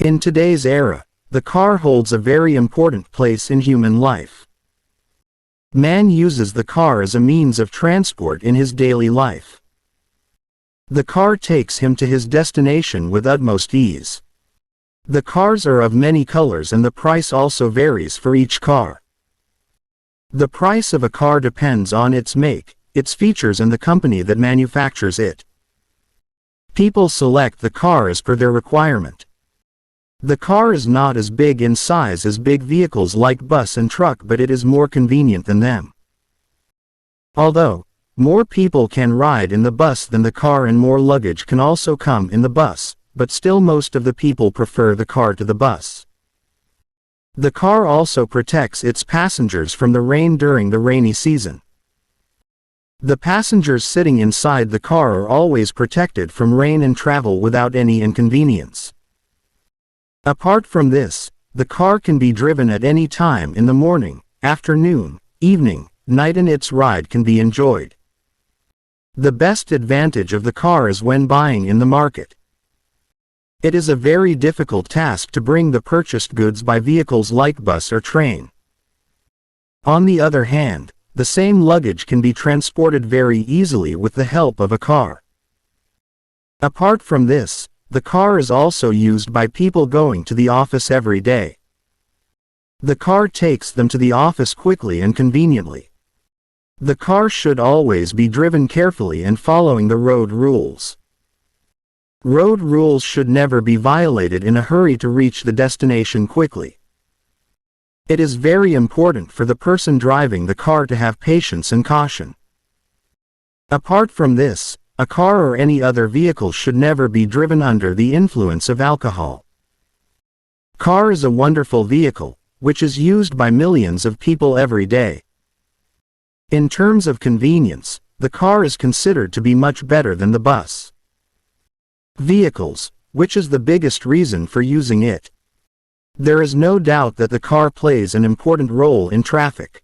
In today's era, the car holds a very important place in human life. Man uses the car as a means of transport in his daily life. The car takes him to his destination with utmost ease. The cars are of many colors and the price also varies for each car. The price of a car depends on its make, its features and the company that manufactures it. People select the car as per their requirement. The car is not as big in size as big vehicles like bus and truck, but it is more convenient than them. Although more people can ride in the bus than the car and more luggage can also come in the bus, but still most of the people prefer the car to the bus. The car also protects its passengers from the rain during the rainy season. The passengers sitting inside the car are always protected from rain and travel without any inconvenience. Apart from this, the car can be driven at any time in the morning, afternoon, evening, night, and its ride can be enjoyed. The best advantage of the car is when buying in the market. It is a very difficult task to bring the purchased goods by vehicles like bus or train. On the other hand, the same luggage can be transported very easily with the help of a car. Apart from this, the car is also used by people going to the office every day. The car takes them to the office quickly and conveniently. The car should always be driven carefully and following the road rules. Road rules should never be violated in a hurry to reach the destination quickly. It is very important for the person driving the car to have patience and caution. Apart from this, a car or any other vehicle should never be driven under the influence of alcohol. Car is a wonderful vehicle, which is used by millions of people every day. In terms of convenience, the car is considered to be much better than the bus. Vehicles, which is the biggest reason for using it. There is no doubt that the car plays an important role in traffic.